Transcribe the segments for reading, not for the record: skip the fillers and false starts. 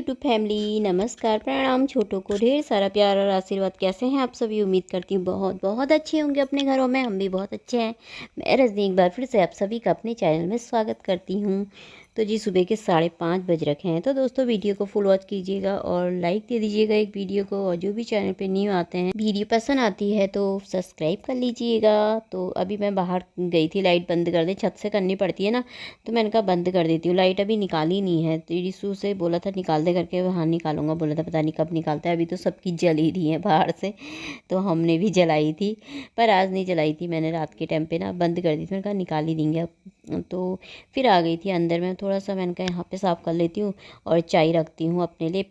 YouTube family, नमस्कार, प्रणाम। छोटों को ढेर सारा प्यार और आशीर्वाद। कैसे हैं आप सभी? उम्मीद करती हूँ बहुत बहुत अच्छे होंगे अपने घरों में। हम भी बहुत अच्छे हैं। मैं रजनी एक बार फिर से आप सभी का अपने चैनल में स्वागत करती हूँ। तो जी, सुबह के 5:30 बज रखे हैं। तो दोस्तों, वीडियो को फुल वॉच कीजिएगा और लाइक दे दीजिएगा एक वीडियो को। और जो भी चैनल पे न्यू आते हैं, वीडियो पसंद आती है तो सब्सक्राइब कर लीजिएगा। तो अभी मैं बाहर गई थी, लाइट बंद कर दे, छत से करनी पड़ती है ना, तो मैंने कहा बंद कर देती हूँ। लाइट अभी निकाली नहीं है, तो रिसू से बोला था निकाल दे करके। हाँ, निकालूंगा बोला था, पता नहीं कब निकालता है। अभी तो सबकी जल ही रही है बाहर से, तो हमने भी जलाई थी, पर आज नहीं जलाई थी मैंने। रात के टाइम पे ना बंद कर दी थी, मैंने कहा निकाल ही देंगे अब। तो फिर आ गई थी अंदर में, थोड़ा सा मैंने कहा यहाँ पे साफ़ कर लेती हूँ और चाय रखती हूँ अपने लिए।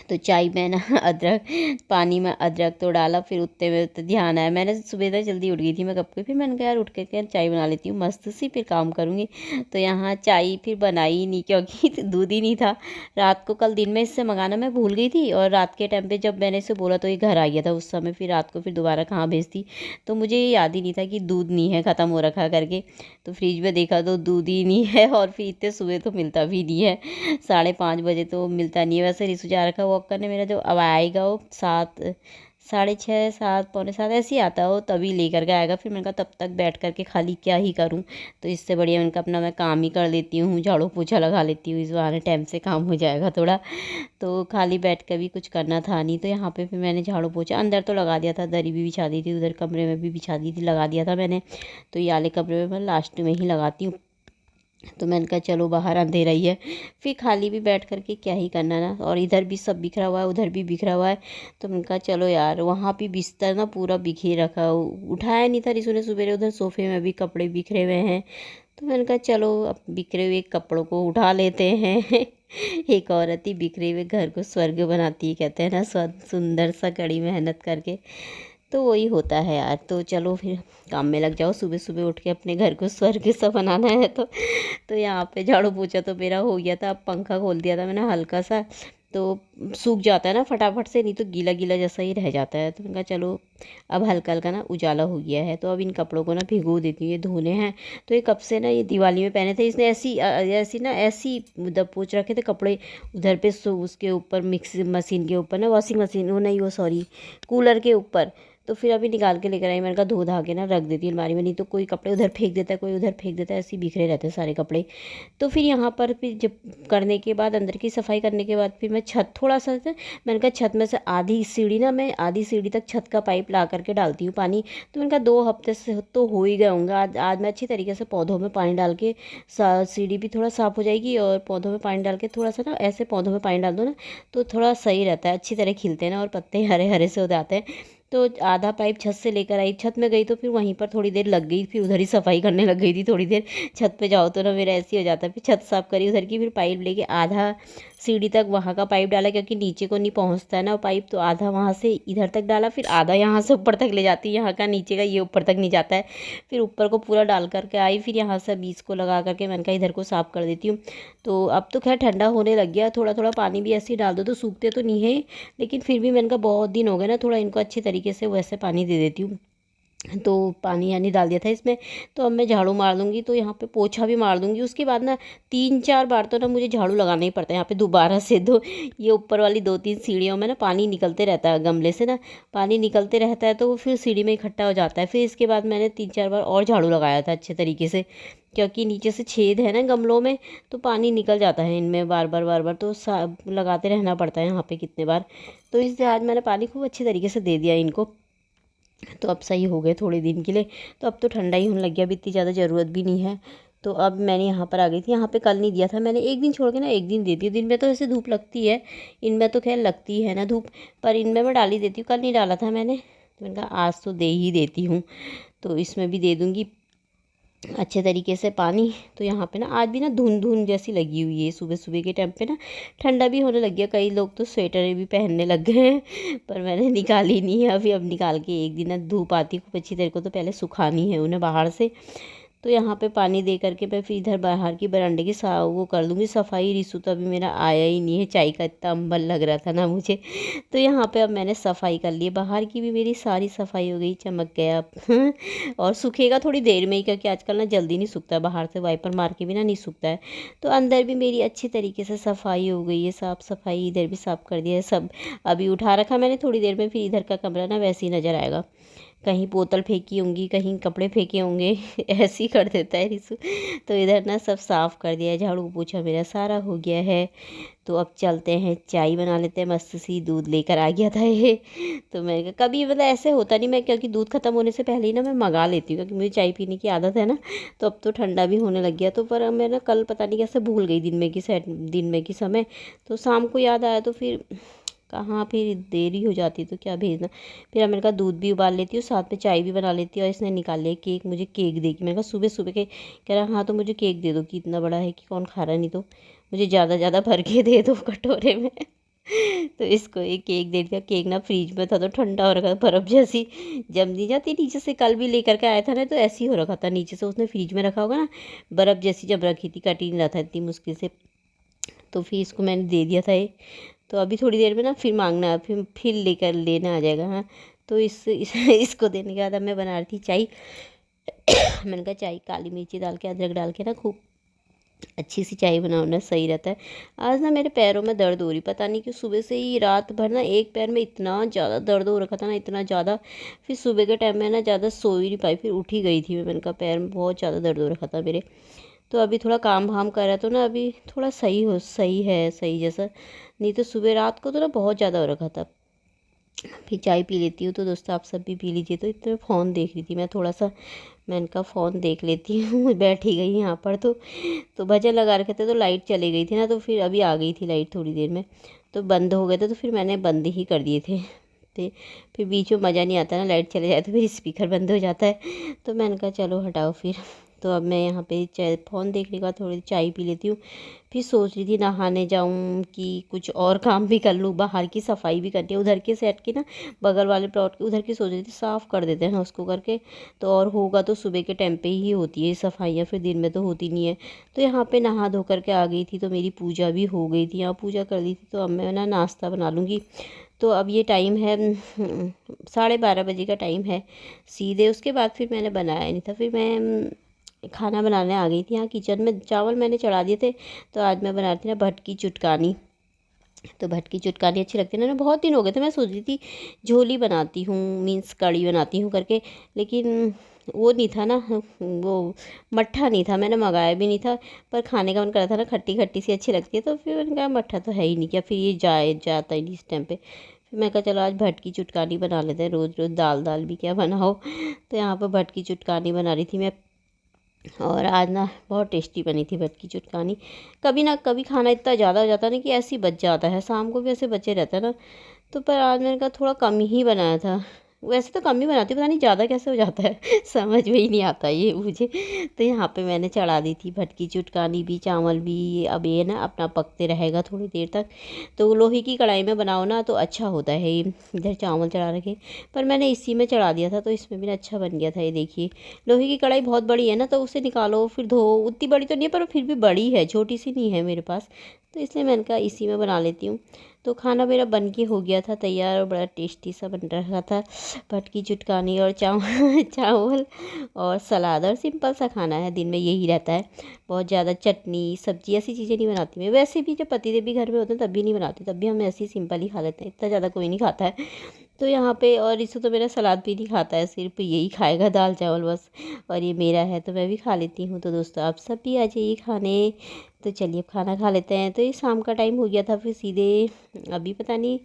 तो चाय में ना अदरक, पानी में अदरक तो डाला, फिर उतने में तो ध्यान आया, मैंने सुबह तक जल्दी उठ गई थी मैं कब की। फिर मैंने कहा यार उठ के चाय बना लेती हूँ मस्त सी, फिर काम करूँगी। तो यहाँ चाय फिर बनाई ही नहीं, क्योंकि दूध ही नहीं था। रात को कल दिन में इससे मंगाना मैं भूल गई थी, और रात के टाइम पे जब मैंने इसे बोला तो ये घर आ गया था उस समय। फिर रात को फिर दोबारा कहाँ भेजती, तो मुझे ये याद ही नहीं था कि दूध नहीं है, ख़त्म हो रखा करके। तो फ्रिज में देखा तो दूध ही नहीं है, और फिर इतने सुबह तो मिलता भी नहीं है। 5:30 बजे तो मिलता नहीं है। वैसे रिसु जा रखा वॉक करने, मेरा जो अब आएगा वो 7, 6:30, 7, पौने 7 ऐसे ही आता हो, तभी लेकर के आएगा। फिर मैंने कहा तब तक बैठ करके खाली क्या ही करूं, तो इससे बढ़िया मैंने कहा अपना मैं काम ही कर लेती हूँ, झाड़ू पोछा लगा लेती हूँ, इस बहाने टाइम से काम हो जाएगा थोड़ा। तो खाली बैठ कर भी कुछ करना था नहीं, तो यहाँ पे फिर मैंने झाड़ू पोछा अंदर तो लगा दिया था, दरी भी बिछा दी थी, उधर कमरे में भी बिछा दी थी, लगा दिया था मैंने। तो ये वाले कमरे में मैं लास्ट में ही लगाती हूँ। तो मैंने कहा चलो बाहर अंधेरा ही है, फिर खाली भी बैठ करके क्या ही करना ना। और इधर भी सब बिखरा हुआ है, उधर भी बिखरा हुआ है। तो मैंने कहा चलो यार, वहाँ भी बिस्तर ना पूरा बिखेर रखा, उठाया नहीं था रिसु ने सुबह। उधर सोफे में भी कपड़े बिखरे हुए हैं, तो मैंने कहा चलो अब बिखरे हुए कपड़ों को उठा लेते हैं। एक औरत ही बिखरे हुए घर को स्वर्ग बनाती है, कहते हैं ना, सुंदर सा कड़ी मेहनत करके। तो वही होता है यार। तो चलो फिर काम में लग जाओ, सुबह सुबह उठ के अपने घर को स्वर्ग सा बनाना है। तो यहाँ पे झाड़ू पोछा तो मेरा हो गया था। अब पंखा खोल दिया था मैंने हल्का सा, तो सूख जाता है ना फटाफट से, नहीं तो गीला गीला जैसा ही रह जाता है। तो मैंने कहा चलो अब हल्का हल्का ना उजाला हो गया है, तो अब इन कपड़ों को ना भिगो देती हूँ, ये धोने हैं। तो ये कब से ना, ये दिवाली में पहने थे इसने, ऐसी दब पोछ रखे थे कपड़े उधर पे, उसके ऊपर मिक्सी मशीन के ऊपर ना, वॉशिंग मशीन वो नहीं, वो सॉरी, कूलर के ऊपर। तो फिर अभी निकाल के लेकर आई, मैंने कहा धो धा के ना रख देती अलमारी में, नहीं तो कोई कपड़े उधर फेंक देता है, कोई उधर फेंक देता है, ऐसे बिखरे रहते हैं सारे कपड़े। तो फिर यहाँ पर फिर जब करने के बाद, अंदर की सफाई करने के बाद, फिर मैं छत थोड़ा सा मैंने कहा छत में से आधी सीढ़ी ना, मैं आधी सीढ़ी तक छत का पाइप ला करके डालती हूँ पानी। तो मैंने कहा 2 हफ्ते से तो हो ही गए होंगे, आज मैं अच्छी तरीके से पौधों में पानी डाल के, सीढ़ी भी थोड़ा साफ़ हो जाएगी, और पौधों में पानी डाल के थोड़ा सा ना, ऐसे पौधों में पानी डाल दो ना, तो थोड़ा सही रहता है, अच्छी तरह खिलते हैं ना, और पत्ते हरे हरे से हो जाते हैं। तो आधा पाइप छत से लेकर आई, छत में गई तो फिर वहीं पर थोड़ी देर लग गई, फिर उधर ही सफाई करने लग गई थी थोड़ी देर। छत पे जाओ तो ना मेरा ऐसे ही हो जाता है। फिर छत साफ करी उधर की, फिर पाइप लेके आधा सीढ़ी तक वहाँ का पाइप डाला, क्योंकि नीचे को नहीं पहुँचता है ना पाइप, तो आधा वहाँ से इधर तक डाला, फिर आधा यहाँ से ऊपर तक ले जाती है, यहाँ का नीचे का ये ऊपर तक नहीं जाता है। फिर ऊपर को पूरा डाल करके आई, फिर यहाँ से बीज को लगा करके मैंने कहा इधर को साफ़ कर देती हूँ। तो अब तो खैर ठंडा होने लग गया, थोड़ा थोड़ा पानी भी ऐसे ही डाल दो तो सूखते तो नहीं है, लेकिन फिर भी मैंने कहा बहुत दिन हो गए ना, थोड़ा इनको अच्छे तरीके से वैसे पानी दे देती हूँ। तो पानी यानी डाल दिया था इसमें। तो अब मैं झाड़ू मार दूँगी, तो यहाँ पे पोछा भी मार दूँगी। उसके बाद ना 3-4 बार तो ना मुझे झाड़ू लगाना ही पड़ता है यहाँ पे दोबारा से। दो ये ऊपर वाली 2-3 सीढ़ियों में ना पानी निकलते रहता है, गमले से ना पानी निकलते रहता है, तो वो फिर सीढ़ी में इकट्ठा हो जाता है। फिर इसके बाद मैंने 3-4 बार और झाड़ू लगाया था अच्छे तरीके से, क्योंकि नीचे से छेद है ना गमलों में, तो पानी निकल जाता है इनमें बार बार बार बार, तो लगाते रहना पड़ता है यहाँ पे कितने बार। तो इसलिए आज मैंने पानी खूब अच्छे तरीके से दे दिया इनको। तो अब सही हो गए थोड़े दिन के लिए। तो अब तो ठंडा ही होने लग गया, अब इतनी ज़्यादा ज़रूरत भी नहीं है। तो अब मैंने यहाँ पर आ गई थी, यहाँ पे कल नहीं दिया था मैंने, एक दिन छोड़ के ना एक दिन देती हूँ। दिन में तो ऐसे धूप लगती है, इनमें तो खैर लगती है ना धूप, पर इनमें मैं डाल ही देती हूँ। कल नहीं डाला था मैंने, तो मैंने कहा आज तो दे ही देती हूँ। तो इसमें भी दे दूँगी अच्छे तरीके से पानी। तो यहाँ पे ना आज भी ना धुंध धुंध जैसी लगी हुई है, सुबह सुबह के टाइम पे ना ठंडा भी होने लग गया। कई लोग तो स्वेटर भी पहनने लग गए हैं, पर मैंने निकाली नहीं है अभी। अब निकाल के एक दिन ना धूप आती खूब अच्छी तरह को, तो पहले सुखानी है उन्हें बाहर से। तो यहाँ पे पानी दे करके मैं फिर इधर बाहर की बरामदे की वो कर दूँगी सफाई। रिसू तो अभी मेरा आया ही नहीं है, चाय का इतना अम्बल लग रहा था ना मुझे। तो यहाँ पे अब मैंने सफाई कर ली, बाहर की भी मेरी सारी सफाई हो गई, चमक गया अब और सूखेगा थोड़ी देर में ही, क्योंकि आजकल ना जल्दी नहीं सूखता, बाहर से वाइपर मार के भी ना नहीं सूखता है। तो अंदर भी मेरी अच्छी तरीके से सफाई हो गई है, साफ़ सफाई, इधर भी साफ़ कर दिया है सब। अभी उठा रखा मैंने, थोड़ी देर में फिर इधर का कमरा ना वैसे ही नज़र आएगा, कहीं बोतल फेंकी होंगी, कहीं कपड़े फेंके होंगे ऐसे ही कर देता है रिसु। तो इधर ना सब साफ़ कर दिया है, झाड़ू पोछा मेरा सारा हो गया है। तो अब चलते हैं चाय बना लेते हैं, मस्त सी दूध लेकर आ गया था ये। तो मैं कभी मतलब ऐसे होता नहीं, मैं क्योंकि दूध ख़त्म होने से पहले ही ना मैं मंगा लेती हूँ, क्योंकि मुझे चाय पीने की आदत है ना। तो अब तो ठंडा भी होने लग गया, तो पर मैं ना कल पता नहीं कैसे भूल गई दिन में की समय। तो शाम को याद आया, तो फिर कहाँ फिर देरी हो जाती तो क्या भेजना। फिर अब मैंने कहा दूध भी उबाल लेती हूँ, साथ में चाय भी बना लेती हूँ। और इसने निकाल लिया केक, मुझे केक देगी। मैंने कहा सुबह सुबह के कह रहा हाँ तो मुझे केक दे दो, कि इतना बड़ा है कि कौन खा रहा, नहीं तो मुझे ज़्यादा ज़्यादा भर के दे दो कटोरे में तो इसको एक केक दे दिया। केक ना फ्रिज में था तो ठंडा हो रखा था, बर्फ़ जैसी जम नहीं जाती नीचे से। कल भी लेकर के आया था ना, तो ऐसे ही हो रखा था, नीचे से उसने फ्रिज में रखा होगा ना, बर्फ़ जैसी जम रखी थी, कट ही नहीं रहा था इतनी मुश्किल से। तो फिर इसको मैंने दे दिया था ये। तो अभी थोड़ी देर में ना फिर मांगना है, फिर लेकर लेना आ जाएगा। हाँ, तो इसको देने के बाद अब मैं बना रही थी चाय मैंने कहा चाय काली मिर्ची डाल के, अदरक डाल के ना खूब अच्छी सी चाय बनाओ ना, सही रहता है। आज ना मेरे पैरों में दर्द हो रही, पता नहीं क्यों, सुबह से ही रात भर ना एक पैर में इतना ज़्यादा दर्द हो रखा था ना, इतना ज़्यादा। फिर सुबह के टाइम में ना ज़्यादा सो ही नहीं पाई, फिर उठ ही गई थी मैंने कहा पैर में बहुत ज़्यादा दर्द हो रखा था मेरे। तो अभी थोड़ा काम वाम कर रहा, तो ना अभी थोड़ा सही है, सही जैसा। नहीं तो सुबह रात को तो ना बहुत ज़्यादा हो रखा था। फिर चाय पी लेती हूँ। तो दोस्तों आप सब भी पी लीजिए। तो इतने फ़ोन देख रही थी मैं थोड़ा सा, मैंने कहा फ़ोन देख लेती हूँ बैठ ही गई यहाँ पर। तो भजन लगा रखे थे, तो लाइट चली गई थी ना, तो फिर अभी आ गई थी लाइट थोड़ी देर में, तो बंद हो गए थे, तो फिर मैंने बंद ही कर दिए थे। तो फिर बीच में मज़ा नहीं आता ना, लाइट चले जाए तो फिर स्पीकर बंद हो जाता है। तो मैंने कहा चलो हटाओ फिर। तो अब मैं यहाँ पे चाय फ़ोन देखने के बाद थोड़ी चाय पी लेती हूँ। फिर सोच रही थी नहाने जाऊँ कि कुछ और काम भी कर लूँ, बाहर की सफाई भी करनी है, उधर के सेट की ना, बगल वाले प्लॉट की उधर की सोच रही थी साफ़ कर देते हैं उसको करके। तो और होगा तो सुबह के टाइम पे ही होती है सफाइयाँ, फिर दिन में तो होती नहीं है। तो यहाँ पे नहा धो करके आ गई थी, तो मेरी पूजा भी हो गई थी, यहाँ पूजा कर ली थी। तो अब मैं ना नाश्ता बना लूँगी। तो अब ये टाइम है 12:30 बजे का टाइम है सीधे। उसके बाद फिर मैंने बनाया नहीं था, फिर मैं खाना बनाने आ गई थी यहाँ किचन में। चावल मैंने चढ़ा दिए थे। तो आज मैं बना रही थी ना भटकी चुटकानी। तो भटकी चुटकानी अच्छी लगती है ना, बहुत दिन हो गए थे, मैं सोच रही थी झोली बनाती हूँ, मीन्स कड़ी बनाती हूँ करके, लेकिन वो नहीं था ना, वो मट्ठा नहीं था, मैंने मंगाया भी नहीं था। पर खाने का मन कर रहा था ना, खट्टी खट्टी सी अच्छी लगती है, तो फिर मैंने कहा मट्ठा तो है ही नहीं, क्या फिर ये जाता ही नहीं इस टाइम पे। फिर मैं कहा चलो आज भटकी चुटकानी बना लेते हैं, रोज़ रोज़ दाल दाल भी क्या बनाओ। तो यहाँ पर भटकी चुटकानी बना रही थी मैं। और आज ना बहुत टेस्टी बनी थी भटकी चुटकानी। कभी ना कभी खाना इतना ज़्यादा हो जाता है ना कि ऐसे ही बच जाता है, शाम को भी ऐसे बचे रहता है ना। तो पर आज मैंने कहा थोड़ा कम ही बनाया था, वैसे तो कम ही बनाती हूँ, पता नहीं ज़्यादा कैसे हो जाता है समझ में ही नहीं आता ये मुझे। तो यहाँ पे मैंने चढ़ा दी थी भटकी चुटकानी भी, चावल भी। अब ये ना अपना पकते रहेगा थोड़ी देर तक। तो लोहे की कढ़ाई में बनाओ ना तो अच्छा होता है ये। इधर चावल चढ़ा रखे, पर मैंने इसी में चढ़ा दिया था, तो इसमें भी अच्छा बन गया था ये देखिए। लोहे की कढ़ाई बहुत बड़ी है ना, तो उसे निकालो फिर धो, उतनी बड़ी तो नहीं है पर फिर भी बड़ी है, छोटी सी नहीं है मेरे पास। तो इसलिए मैंने कहा इसी में बना लेती हूँ। तो खाना मेरा बन के हो गया था तैयार, और बड़ा टेस्टी सा बन रहा था। भटकी चुटकानी और चावल चावल और सलाद, और सिंपल सा खाना है, दिन में यही रहता है। बहुत ज़्यादा चटनी सब्जी ऐसी चीज़ें नहीं बनाती मैं, वैसे भी जब पतिदेव भी घर में होते हैं तब भी नहीं बनाती, तब भी हम ऐसे ही सिंपल ही खा लेते हैं, इतना ज़्यादा कोई नहीं खाता है। तो यहाँ पे और इसे तो मेरा सलाद भी नहीं खाता है, सिर्फ यही खाएगा दाल चावल बस। और ये मेरा है तो मैं भी खा लेती हूँ। तो दोस्तों आप सब भी आ जाइए खाने। तो चलिए अब खाना खा लेते हैं। तो ये शाम का टाइम हो गया था, फिर सीधे अभी पता नहीं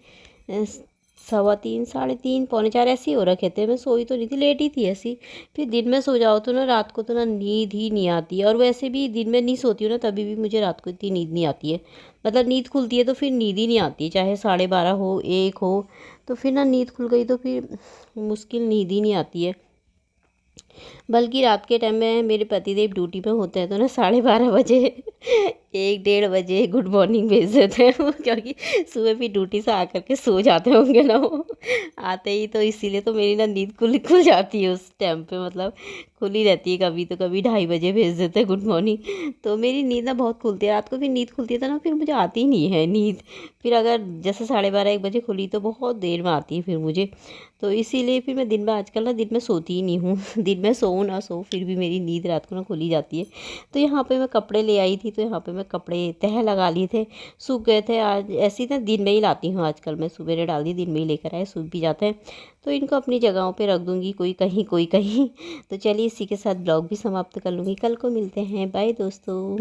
3:15 3:30 3:45 ऐसे ही हो रखे थे। मैं सोई तो नहीं थी, लेट ही थी ऐसी। फिर दिन में सो जाओ तो ना रात को तो ना नींद ही नहीं आती है, और वैसे भी दिन में नहीं सोती हूँ ना तभी भी मुझे रात को इतनी नींद नहीं आती है। मतलब नींद खुलती है तो फिर नींद ही नहीं आती है, चाहे 12:30 हो 1 हो। तो फिर ना नींद खुल गई तो फिर मुश्किल नींद ही नहीं आती है। बल्कि रात के टाइम में मेरे पतिदेव ड्यूटी पे होते हैं तो ना 12:30 बजे 1 डेढ़ बजे गुड मॉर्निंग भेज देते हैं वो, क्योंकि सुबह भी ड्यूटी से आकर के सो जाते होंगे ना वो आते ही, तो इसीलिए तो मेरी ना नींद खुल खुल जाती है उस टाइम पे, मतलब खुली रहती है। कभी तो कभी 2:30 बजे भेज देते हैं गुड मॉर्निंग, तो मेरी नींद ना बहुत खुलती है। रात को भी नींद खुलती है तो ना फिर मुझे आती नहीं है नींद। फिर अगर जैसे 12:30 1 बजे खुली तो बहुत देर में आती है फिर मुझे। तो इसीलिए फिर मैं दिन में आजकल ना दिन में सोती ही नहीं हूँ दिन में सो ना सो फिर भी मेरी नींद रात को ना खुली जाती है। तो यहाँ पे मैं कपड़े ले आई थी, तो यहाँ पे मैं कपड़े तह लगा लिए थे, सूख गए थे। आज ऐसी ना दिन में ही लाती हूँ आजकल मैं, सवेरे डाल दी दिन में ही लेकर आए, सूख भी जाते हैं। तो इनको अपनी जगहों पे रख दूँगी, कोई कहीं। तो चलिए इसी के साथ ब्लॉग भी समाप्त कर लूँगी। कल को मिलते हैं, बाय दोस्तों।